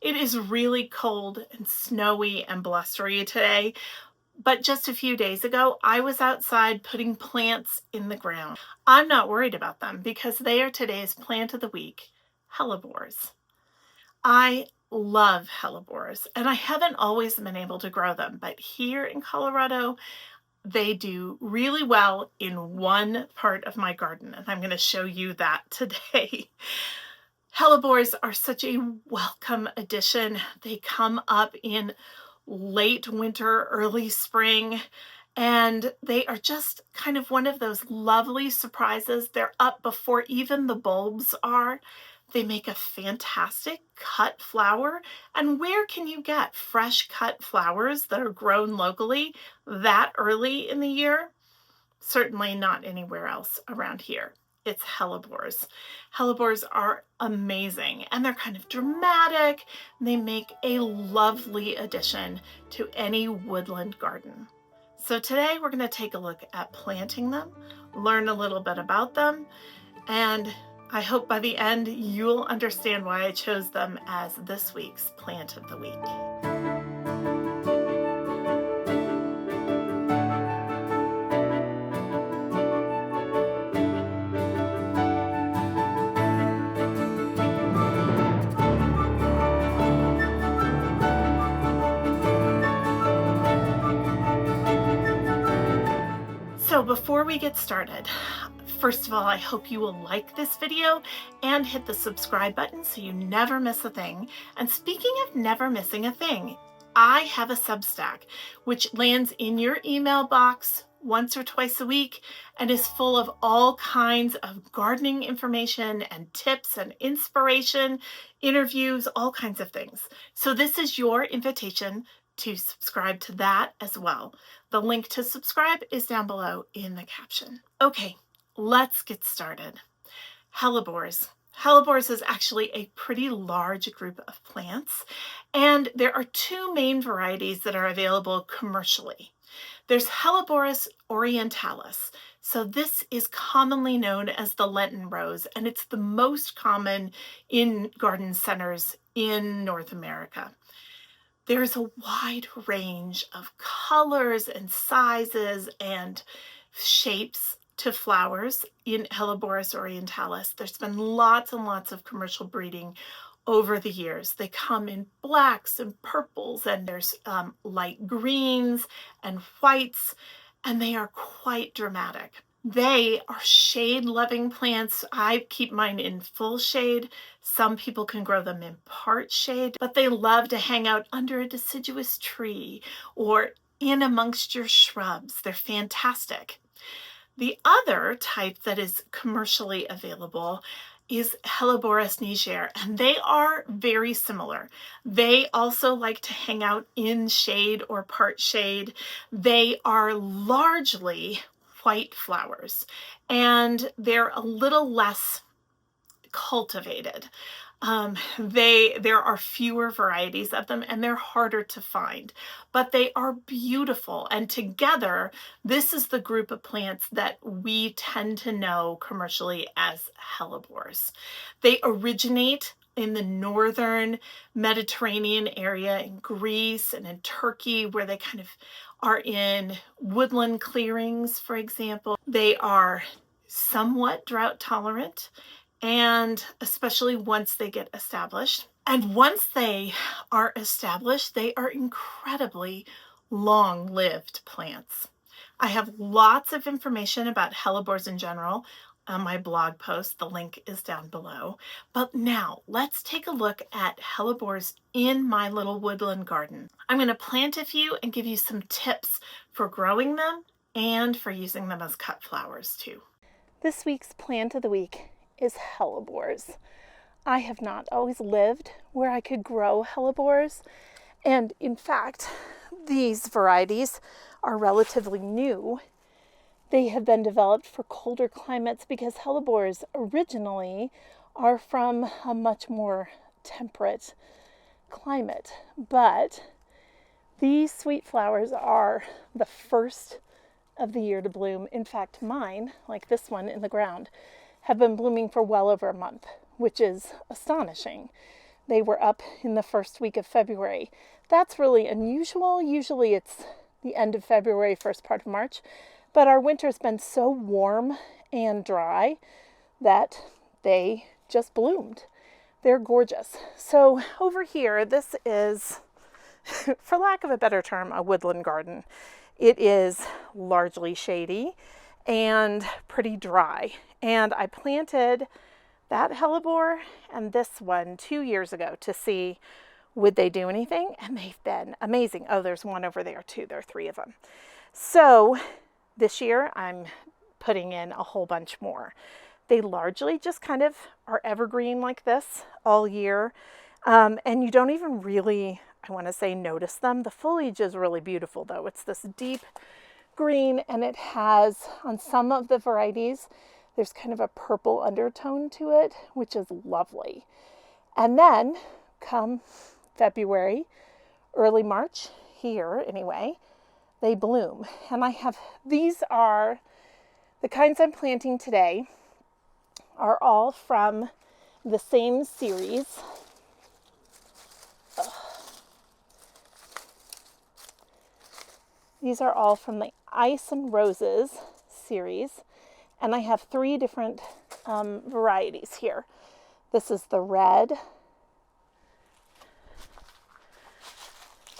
It is really cold and snowy and blustery today, but just a few days ago, I was outside putting plants in the ground. I'm not worried about them because they are today's plant of the week, hellebores. I love hellebores, and I haven't always been able to grow them, but here in Colorado, they do really well in one part of my garden, and I'm going to show you that today. Hellebores are such a welcome addition. They come up in late winter, early spring, and they are just kind of one of those lovely surprises. They're up before even the bulbs are. They make a fantastic cut flower. And where can you get fresh cut flowers that are grown locally that early in the year? Certainly not anywhere else around here. It's hellebores. Hellebores are amazing, and they're kind of dramatic. They make a lovely addition to any woodland garden. So today we're going to take a look at planting them, learn a little bit about them, and I hope by the end you'll understand why I chose them as this week's plant of the week. So before we get started, first of all, I hope you will like this video and hit the subscribe button so you never miss a thing. And speaking of never missing a thing, I have a Substack which lands in your email box once or twice a week and is full of all kinds of gardening information and tips and inspiration, interviews, all kinds of things. So this is your invitation to subscribe to that as well. The link to subscribe is down below in the caption. Okay, let's get started. Hellebores. Hellebores is actually a pretty large group of plants, and there are two main varieties that are available commercially. There's Hellebores orientalis. So this is commonly known as the Lenten rose, and it's the most common in garden centers in North America. There's a wide range of colors and sizes and shapes to flowers in Hellebores orientalis. There's been lots and lots of commercial breeding over the years. They come in blacks and purples, and there's light greens and whites, and they are quite dramatic. They are shade-loving plants. I keep mine in full shade. Some people can grow them in part shade, but they love to hang out under a deciduous tree or in amongst your shrubs. They're fantastic. The other type that is commercially available is Hellebores niger, and they are very similar. They also like to hang out in shade or part shade. They are largely white flowers, and they're a little less cultivated. There are fewer varieties of them, and they're harder to find, but they are beautiful. And together, this is the group of plants that we tend to know commercially as hellebores. They originate in the northern Mediterranean area in Greece and in Turkey, where they kind of are in woodland clearings, for example. They are somewhat drought tolerant, and especially once they get established. And once they are established, they are incredibly long-lived plants. I have lots of information about hellebores in general on my blog post. The link is down below. But now let's take a look at hellebores in my little woodland garden. I'm going to plant a few and give you some tips for growing them and for using them as cut flowers too. This week's plant of the week is hellebores. I have not always lived where I could grow hellebores, and in fact, these varieties are relatively new. They have been developed for colder climates because hellebores originally are from a much more temperate climate, but these sweet flowers are the first of the year to bloom. In fact, mine, like this one in the ground, have been blooming for well over a month, which is astonishing. they were up in the first week of February. That's really unusual. Usually it's the end of February, first part of March. But our winter's been so warm and dry that they just bloomed. They're gorgeous. So over here, this is, for lack of a better term, a woodland garden. It is largely shady and pretty dry. And I planted that hellebore and this one 2 years ago to see would they do anything, and they've been amazing. Oh, there's one over there too. There are 3 of them. So this year I'm putting in a whole bunch more. They largely just kind of are evergreen like this all year. And you don't even really, I want to say, notice them. The foliage is really beautiful though. It's this deep green, and it has, on some of the varieties, there's kind of a purple undertone to it, which is lovely. And then come February, early March, here anyway, they bloom. And I have, these are the kinds I'm planting today, are all from the same series. These are all from the Ice and Roses series, and I have 3 different varieties here. This is the red,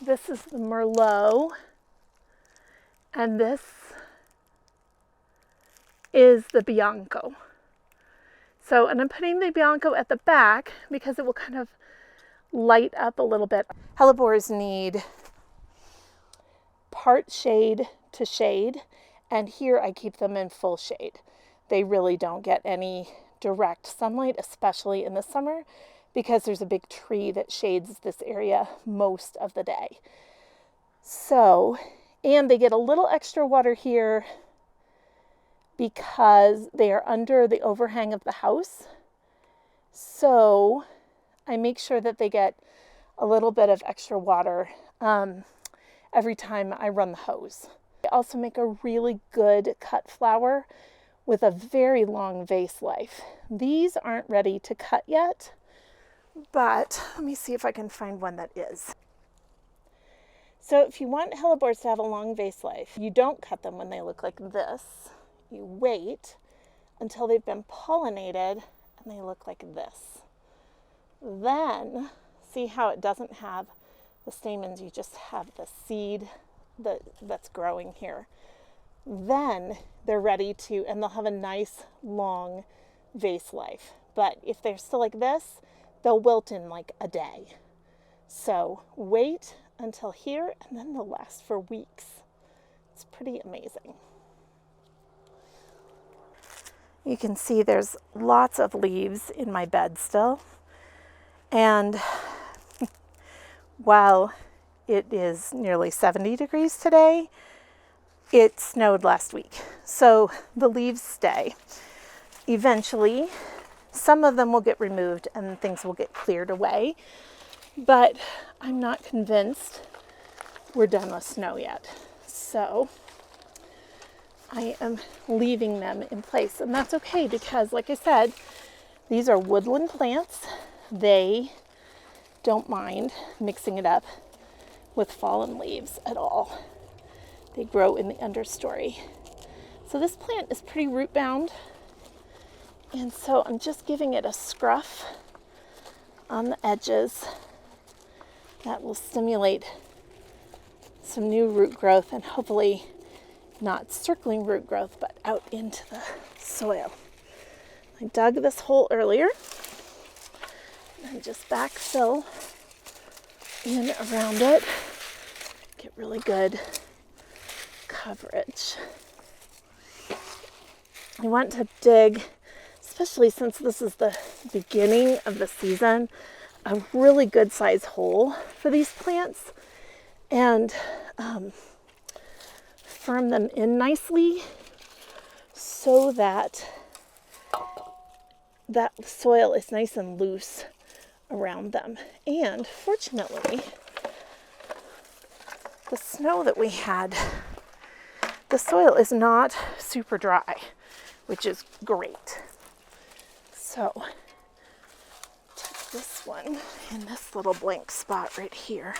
this is the Merlot, and this is the Bianco. So, and I'm putting the Bianco at the back because it will kind of light up a little bit. Hellebores need part shade to shade, and here I keep them in full shade. They really don't get any direct sunlight, especially in the summer, because there's a big tree that shades this area most of the day. So, and they get a little extra water here because they are under the overhang of the house. So I make sure that they get a little bit of extra water every time I run the hose. I also make a really good cut flower with a very long vase life. These aren't ready to cut yet, but let me see if I can find one that is. So if you want hellebores to have a long vase life, you don't cut them when they look like this. You wait until they've been pollinated and they look like this. Then, see how it doesn't have the stamens, you just have the seed that's growing here. Then they're ready to, and they'll have a nice long vase life. But if they're still like this, they'll wilt in like a day. So wait until here, and then they'll last for weeks. It's pretty amazing. You can see there's lots of leaves in my bed still. And while it is nearly 70 degrees today, it snowed last week. So the leaves stay. Eventually, some of them will get removed and things will get cleared away. But I'm not convinced we're done with snow yet. So I am leaving them in place, and that's okay because, like I said, these are woodland plants. They don't mind mixing it up with fallen leaves at all. They grow in the understory. So this plant is pretty root bound, and so I'm just giving it a scruff on the edges that will stimulate some new root growth, and hopefully not circling root growth, but out into the soil. I dug this hole earlier and just backfill in around it. Get really good coverage. I want to dig, especially since this is the beginning of the season, a really good size hole for these plants and firm them in nicely so that that soil is nice and loose around them. And fortunately, the snow that we had, the soil is not super dry, which is great. So take this one in this little blank spot right here.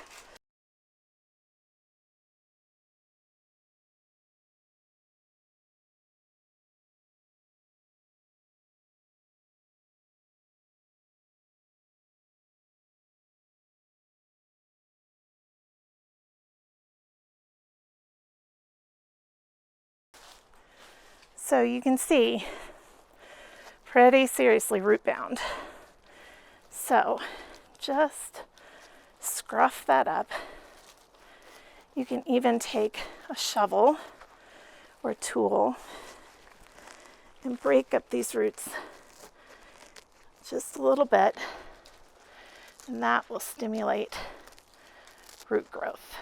So you can see, pretty seriously root bound. So just scruff that up. You can even take a shovel or a tool and break up these roots just a little bit, and that will stimulate root growth.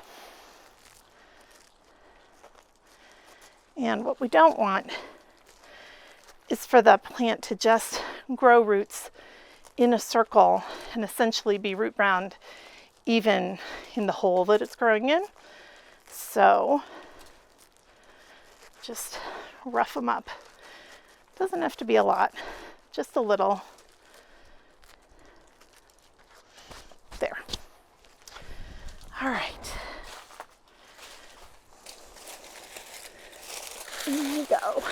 And what we don't want is for the plant to just grow roots in a circle and essentially be root bound even in the hole that it's growing in. So just rough them up. Doesn't have to be a lot, just a little. There. All right. Here we go.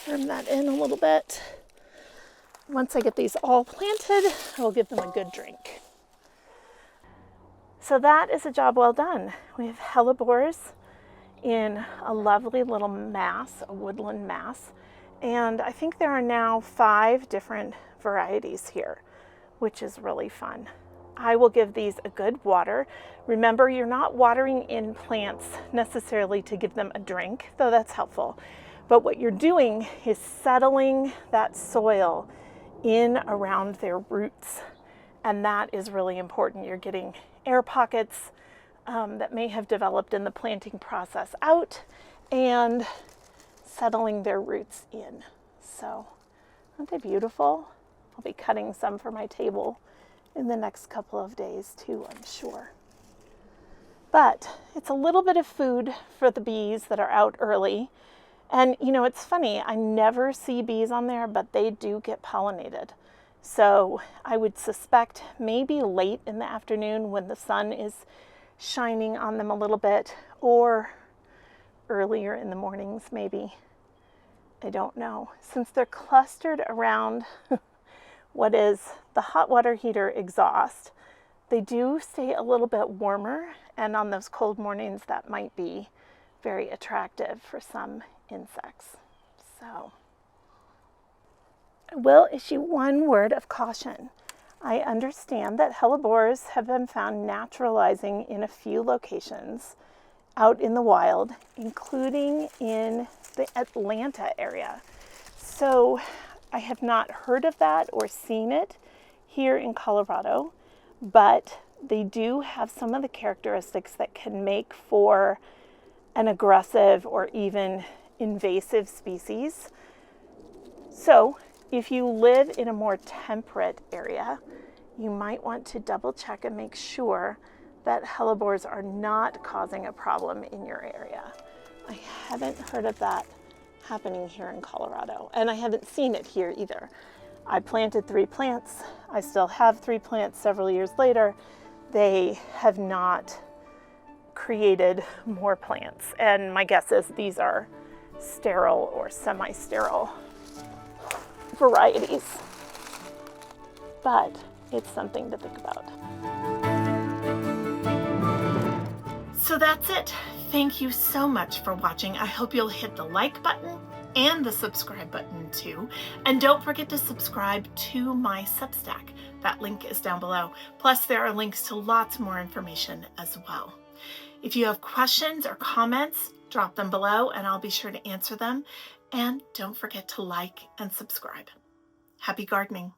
Trim that in a little bit. Once I get these all planted, I will give them a good drink. So that is a job well done. We have hellebores in a lovely little mass, a woodland mass. And I think there are now 5 different varieties here, which is really fun. I will give these a good water. Remember, you're not watering in plants necessarily to give them a drink, though that's helpful. But what you're doing is settling that soil in around their roots. And that is really important. You're getting air pockets that may have developed in the planting process out and settling their roots in. So, aren't they beautiful? I'll be cutting some for my table in the next couple of days too, I'm sure. But it's a little bit of food for the bees that are out early. And you know, it's funny, I never see bees on there, but they do get pollinated. So I would suspect maybe late in the afternoon when the sun is shining on them a little bit, or earlier in the mornings maybe. I don't know. Since they're clustered around what is the hot water heater exhaust, they do stay a little bit warmer, and on those cold mornings that might be very attractive for some insects. So I will issue one word of caution. I understand that hellebores have been found naturalizing in a few locations out in the wild, including in the Atlanta area. So I have not heard of that or seen it here in Colorado, but they do have some of the characteristics that can make for an aggressive or even invasive species. So if you live in a more temperate area, you might want to double check and make sure that hellebores are not causing a problem in your area. I haven't heard of that happening here in Colorado, and I haven't seen it here either. I planted 3 plants. I still have 3 plants several years later. They have not created more plants, and my guess is these are sterile or semi-sterile varieties, but it's something to think about. So that's it. Thank you so much for watching. I hope you'll hit the like button and the subscribe button too. And don't forget to subscribe to my Substack. That link is down below. Plus there are links to lots more information as well. If you have questions or comments, drop them below and I'll be sure to answer them. And don't forget to like and subscribe. Happy gardening.